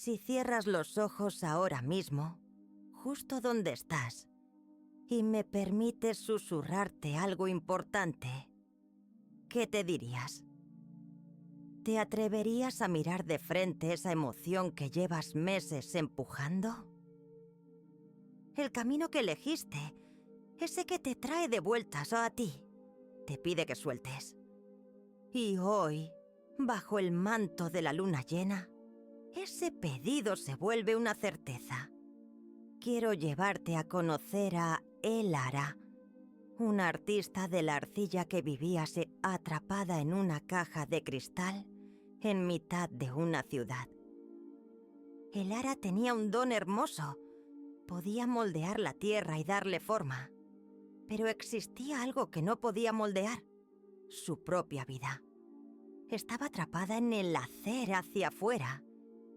Si cierras los ojos ahora mismo, justo donde estás, y me permites susurrarte algo importante, ¿qué te dirías? ¿Te atreverías a mirar de frente esa emoción que llevas meses empujando? El camino que elegiste, ese que te trae de vueltas a ti, te pide que sueltes. Y hoy, bajo el manto de la luna llena, ese pedido se vuelve una certeza. Quiero llevarte a conocer a Elara, una artista de la arcilla que vivía atrapada en una caja de cristal en mitad de una ciudad. Elara tenía un don hermoso. Podía moldear la tierra y darle forma. Pero existía algo que no podía moldear: su propia vida. Estaba atrapada en el hacer hacia afuera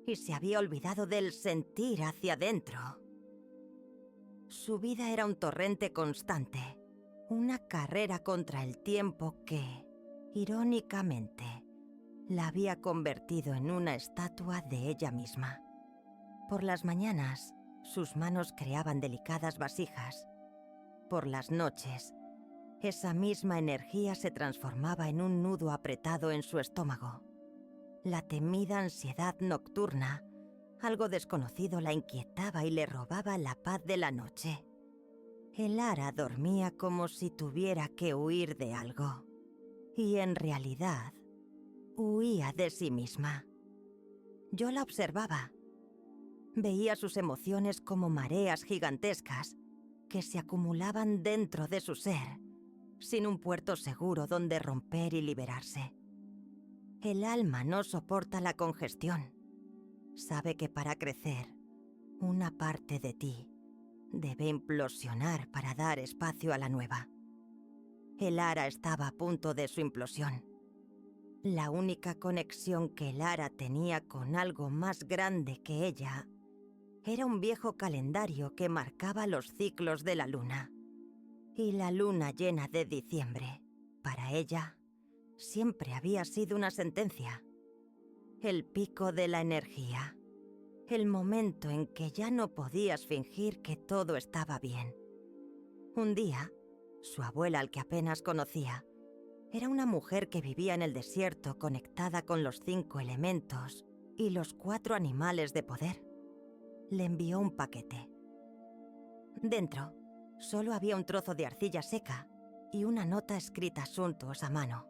y se había olvidado del sentir hacia adentro. Su vida era un torrente constante, una carrera contra el tiempo que, irónicamente, la había convertido en una estatua de ella misma. Por las mañanas, sus manos creaban delicadas vasijas. Por las noches, esa misma energía se transformaba en un nudo apretado en su estómago. La temida ansiedad nocturna, algo desconocido, la inquietaba y le robaba la paz de la noche. Elara dormía como si tuviera que huir de algo. Y en realidad, huía de sí misma. Yo la observaba. Veía sus emociones como mareas gigantescas que se acumulaban dentro de su ser, sin un puerto seguro donde romper y liberarse. El alma no soporta la congestión. Sabe que para crecer, una parte de ti debe implosionar para dar espacio a la nueva. Elara estaba a punto de su implosión. La única conexión que Elara tenía con algo más grande que ella era un viejo calendario que marcaba los ciclos de la luna. Y la luna llena de diciembre, para ella, siempre había sido una sentencia. El pico de la energía. El momento en que ya no podías fingir que todo estaba bien. Un día, su abuela, al que apenas conocía, era una mujer que vivía en el desierto conectada con los 5 elementos y los 4 animales de poder. Le envió un paquete. Dentro, solo había un trozo de arcilla seca y una nota escrita asuntos a mano.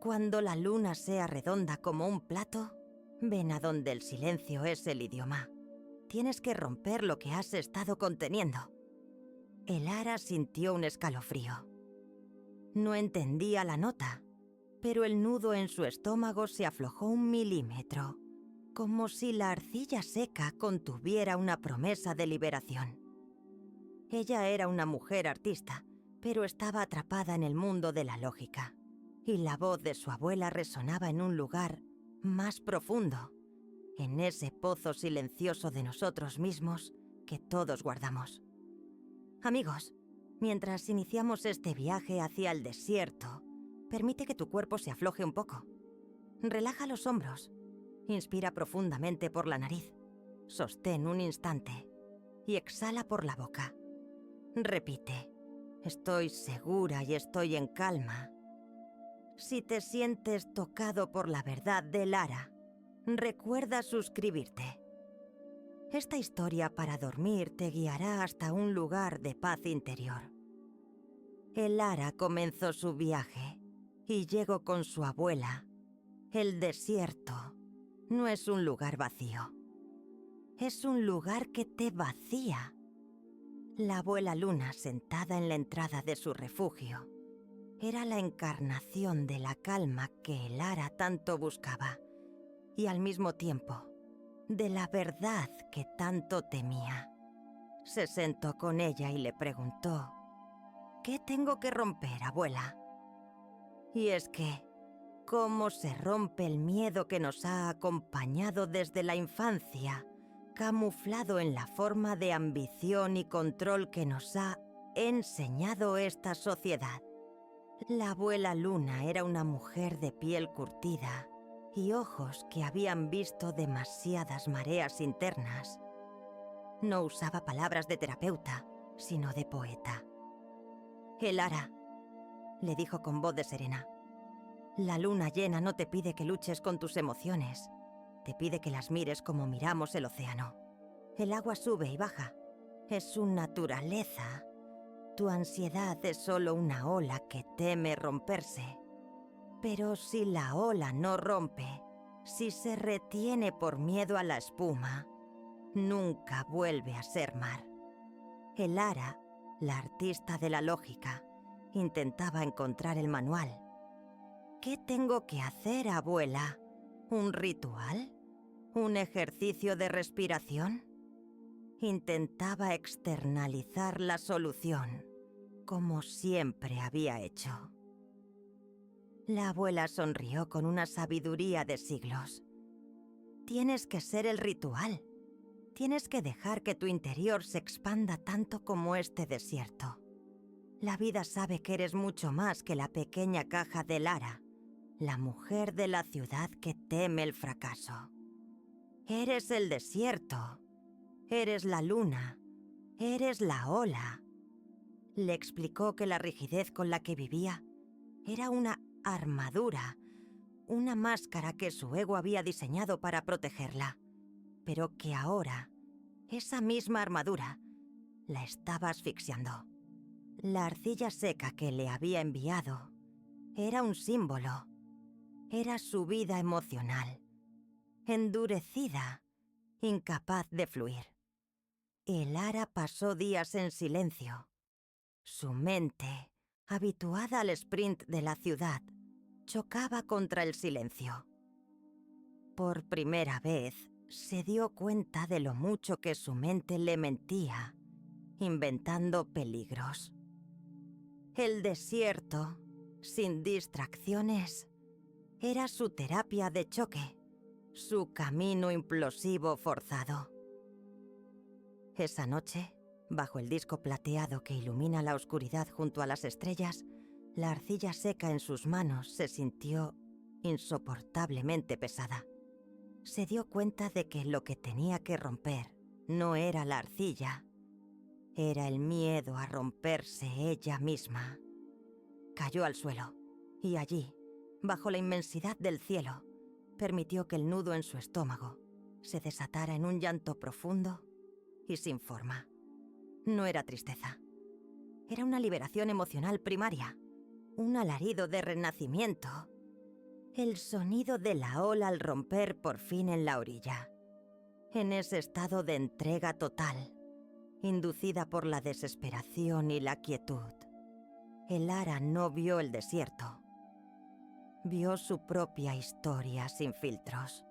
Cuando la luna sea redonda como un plato, ven a donde el silencio es el idioma. Tienes que romper lo que has estado conteniendo. Elara sintió un escalofrío. No entendía la nota, pero el nudo en su estómago se aflojó 1 milímetro, como si la arcilla seca contuviera una promesa de liberación. Ella era una mujer artista, pero estaba atrapada en el mundo de la lógica, y la voz de su abuela resonaba en un lugar más profundo, en ese pozo silencioso de nosotros mismos que todos guardamos. Amigos, mientras iniciamos este viaje hacia el desierto, permite que tu cuerpo se afloje un poco. Relaja los hombros. Inspira profundamente por la nariz. Sostén un instante y exhala por la boca. Repite: estoy segura y estoy en calma. Si te sientes tocado por la verdad de Elara, recuerda suscribirte. Esta historia para dormir te guiará hasta un lugar de paz interior. Elara comenzó su viaje y llegó con su abuela. El desierto no es un lugar vacío. Es un lugar que te vacía. La abuela Luna, sentada en la entrada de su refugio, era la encarnación de la calma que Elara tanto buscaba y al mismo tiempo de la verdad que tanto temía. Se sentó con ella y le preguntó: ¿qué tengo que romper, abuela? Y es que, ¿cómo se rompe el miedo que nos ha acompañado desde la infancia, camuflado en la forma de ambición y control que nos ha enseñado esta sociedad? La abuela Luna era una mujer de piel curtida y ojos que habían visto demasiadas mareas internas. No usaba palabras de terapeuta, sino de poeta. «Elara», le dijo con voz de serena, «la luna llena no te pide que luches con tus emociones, te pide que las mires como miramos el océano. El agua sube y baja, es su naturaleza. Tu ansiedad es solo una ola que teme romperse. Pero si la ola no rompe, si se retiene por miedo a la espuma, nunca vuelve a ser mar». Elara, la artista de la lógica, intentaba encontrar el manual. «¿Qué tengo que hacer, abuela? ¿Un ritual? ¿Un ejercicio de respiración?» Intentaba externalizar la solución, como siempre había hecho. La abuela sonrió con una sabiduría de siglos. «Tienes que ser el ritual. Tienes que dejar que tu interior se expanda tanto como este desierto. La vida sabe que eres mucho más que la pequeña caja de Lara, la mujer de la ciudad que teme el fracaso. Eres el desierto. Eres la luna. Eres la ola». Le explicó que la rigidez con la que vivía era una armadura, una máscara que su ego había diseñado para protegerla, pero que ahora esa misma armadura la estaba asfixiando. La arcilla seca que le había enviado era un símbolo. Era su vida emocional, endurecida, incapaz de fluir. Elara pasó días en silencio. Su mente, habituada al sprint de la ciudad, chocaba contra el silencio. Por primera vez, se dio cuenta de lo mucho que su mente le mentía, inventando peligros. El desierto, sin distracciones, era su terapia de choque, su camino implosivo forzado. Esa noche, bajo el disco plateado que ilumina la oscuridad junto a las estrellas, la arcilla seca en sus manos se sintió insoportablemente pesada. Se dio cuenta de que lo que tenía que romper no era la arcilla, era el miedo a romperse ella misma. Cayó al suelo, y allí, bajo la inmensidad del cielo, permitió que el nudo en su estómago se desatara en un llanto profundo y sin forma. No era tristeza. Era una liberación emocional primaria, un alarido de renacimiento. El sonido de la ola al romper por fin en la orilla. En ese estado de entrega total, inducida por la desesperación y la quietud, Elara no vio el desierto. Vio su propia historia sin filtros.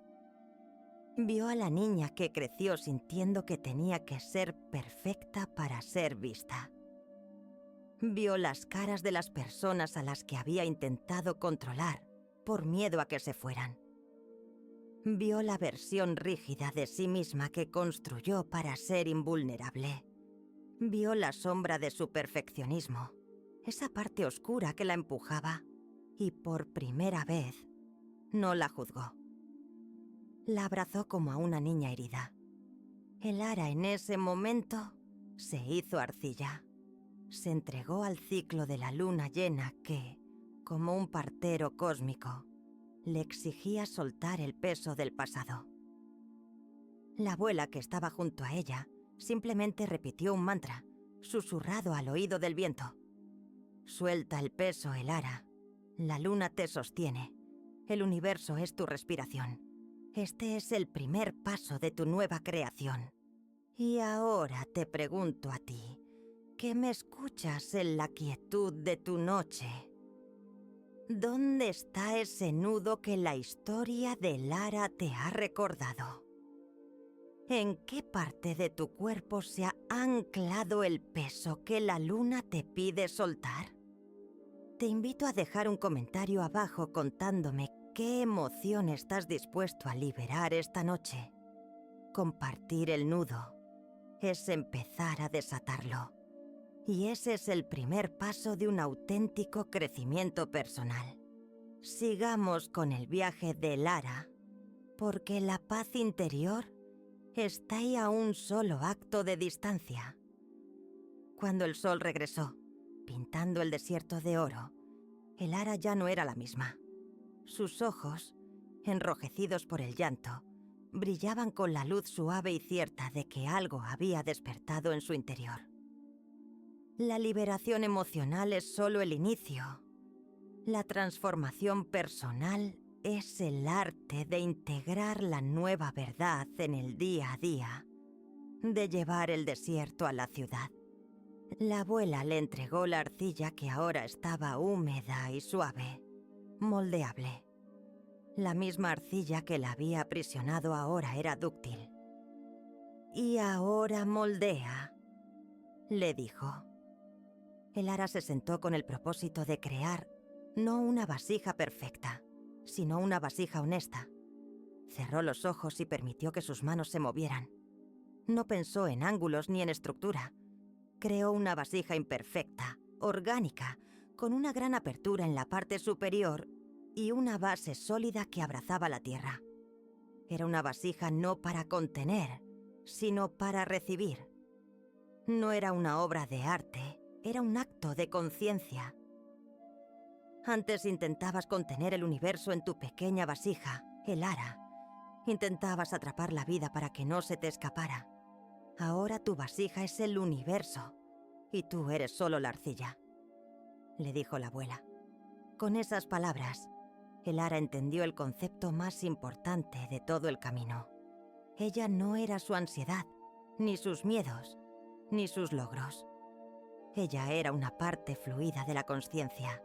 Vio a la niña que creció sintiendo que tenía que ser perfecta para ser vista. Vio las caras de las personas a las que había intentado controlar por miedo a que se fueran. Vio la versión rígida de sí misma que construyó para ser invulnerable. Vio la sombra de su perfeccionismo, esa parte oscura que la empujaba, y por primera vez no la juzgó. La abrazó como a una niña herida. Elara en ese momento se hizo arcilla. Se entregó al ciclo de la luna llena que, como un partero cósmico, le exigía soltar el peso del pasado. La abuela, que estaba junto a ella, simplemente repitió un mantra, susurrado al oído del viento. «Suelta el peso, Elara. La luna te sostiene. El universo es tu respiración. Este es el primer paso de tu nueva creación. Y ahora te pregunto a ti, que me escuchas en la quietud de tu noche. ¿Dónde está ese nudo que la historia de Lara te ha recordado? ¿En qué parte de tu cuerpo se ha anclado el peso que la luna te pide soltar? Te invito a dejar un comentario abajo contándome qué emoción estás dispuesto a liberar esta noche. Compartir el nudo es empezar a desatarlo. Y ese es el primer paso de un auténtico crecimiento personal. sigamos con el viaje de Lara, porque la paz interior está ahí a un solo acto de distancia. Cuando el sol regresó, pintando el desierto de oro, Elara ya no era la misma. Sus ojos, enrojecidos por el llanto, brillaban con la luz suave y cierta de que algo había despertado en su interior. La liberación emocional es solo el inicio. La transformación personal es el arte de integrar la nueva verdad en el día a día, de llevar el desierto a la ciudad. La abuela le entregó la arcilla que ahora estaba húmeda y suave, moldeable. La misma arcilla que la había aprisionado ahora era dúctil. «Y ahora moldea», le dijo. Elara se sentó con el propósito de crear no una vasija perfecta, sino una vasija honesta. Cerró los ojos y permitió que sus manos se movieran. No pensó en ángulos ni en estructura. Creó una vasija imperfecta, orgánica, con una gran apertura en la parte superior y una base sólida que abrazaba la tierra. Era una vasija no para contener, sino para recibir. No era una obra de arte, era un acto de conciencia. Antes intentabas contener el universo en tu pequeña vasija, Elara. Intentabas atrapar la vida para que no se te escapara. Ahora tu vasija es el universo, y tú eres solo la arcilla, le dijo la abuela. Con esas palabras, Elara entendió el concepto más importante de todo el camino. Ella no era su ansiedad, ni sus miedos, ni sus logros. Ella era una parte fluida de la consciencia.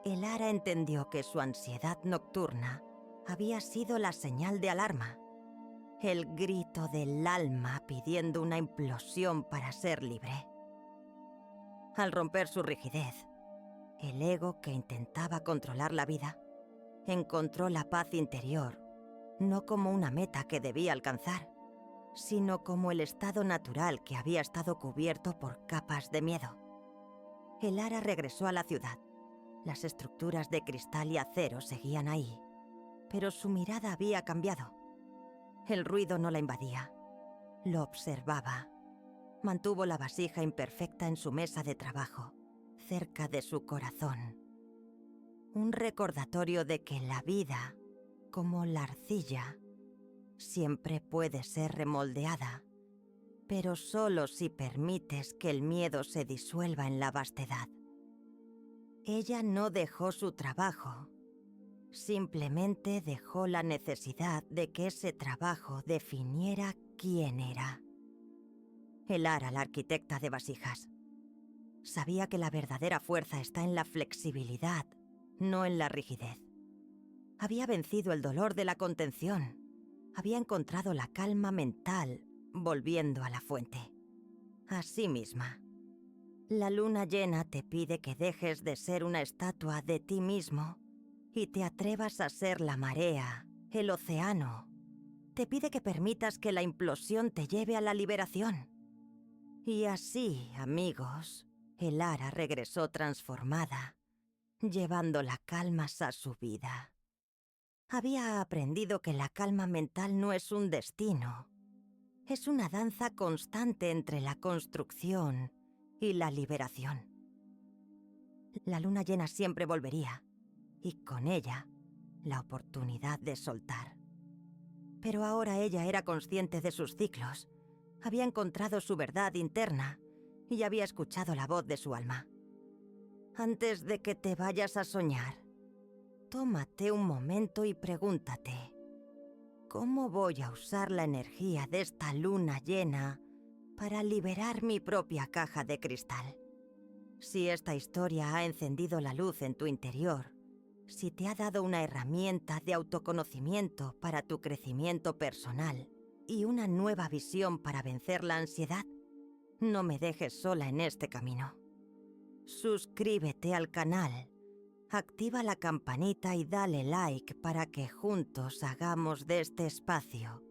Elara entendió que su ansiedad nocturna había sido la señal de alarma, el grito del alma pidiendo una implosión para ser libre. Al romper su rigidez, el ego que intentaba controlar la vida encontró la paz interior, no como una meta que debía alcanzar, sino como el estado natural que había estado cubierto por capas de miedo. Elara regresó a la ciudad. Las estructuras de cristal y acero seguían ahí, pero su mirada había cambiado. El ruido no la invadía, lo observaba. Mantuvo la vasija imperfecta en su mesa de trabajo, cerca de su corazón. Un recordatorio de que la vida, como la arcilla, siempre puede ser remoldeada, pero solo si permites que el miedo se disuelva en la vastedad. Ella no dejó su trabajo, simplemente dejó la necesidad de que ese trabajo definiera quién era. Elara, la arquitecta de vasijas, sabía que la verdadera fuerza está en la flexibilidad, no en la rigidez. Había vencido el dolor de la contención, había encontrado la calma mental volviendo a la fuente, a sí misma. La luna llena te pide que dejes de ser una estatua de ti mismo y te atrevas a ser la marea, el océano. Te pide que permitas que la implosión te lleve a la liberación. Y así, amigos, Elara regresó transformada, llevando la calma a su vida. Había aprendido que la calma mental no es un destino. Es una danza constante entre la construcción y la liberación. La luna llena siempre volvería, y con ella, la oportunidad de soltar. Pero ahora ella era consciente de sus ciclos, había encontrado su verdad interna y había escuchado la voz de su alma. Antes de que te vayas a soñar, tómate un momento y pregúntate, ¿cómo voy a usar la energía de esta luna llena para liberar mi propia caja de cristal? Si esta historia ha encendido la luz en tu interior, si te ha dado una herramienta de autoconocimiento para tu crecimiento personal y una nueva visión para vencer la ansiedad, no me dejes sola en este camino. Suscríbete al canal, activa la campanita y dale like para que juntos hagamos de este espacio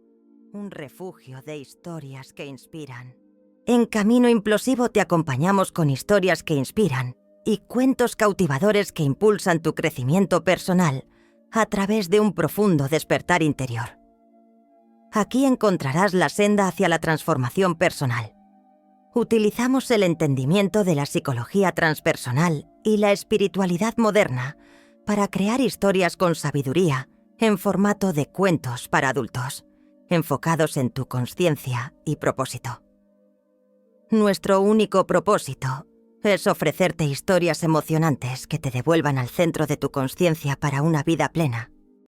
un refugio de historias que inspiran. En Camino Implosivo te acompañamos con historias que inspiran y cuentos cautivadores que impulsan tu crecimiento personal a través de un profundo despertar interior. Aquí encontrarás la senda hacia la transformación personal. Utilizamos el entendimiento de la psicología transpersonal y la espiritualidad moderna para crear historias con sabiduría en formato de cuentos para adultos, enfocados en tu consciencia y propósito. Nuestro único propósito es ofrecerte historias emocionantes que te devuelvan al centro de tu consciencia para una vida plena,